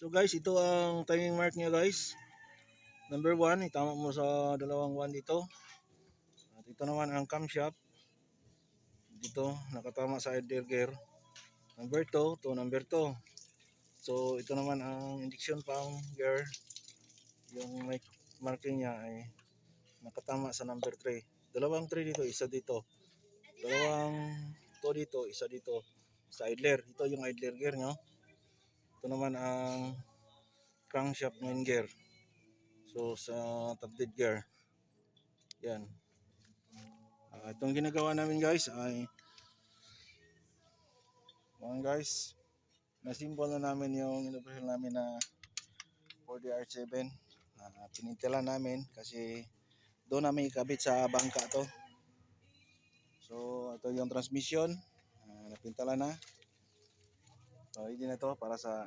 So guys, ito ang timing mark niya guys. Number 1, itama mo sa dalawang 1 dito. At ito naman ang camshaft. Dito, nakatama sa idler gear. Number 2 to number 2. So ito naman ang induction pump gear. Yung marking niya ay nakatama sa number 3. Dalawang 3 dito, isa dito. Dalawang 2 dito, isa dito. Sa idler, ito yung idler gear nyo. Ito naman ang crankshaft main gear. So sa top dead gear. Yan. Itong ginagawa namin guys ay na-symbol na namin yung inoperasyon namin na 4DR7. Pinintila namin kasi doon namin ikabit sa bangka to. So ito yung transmission. Napintala na. So hindi na to para sa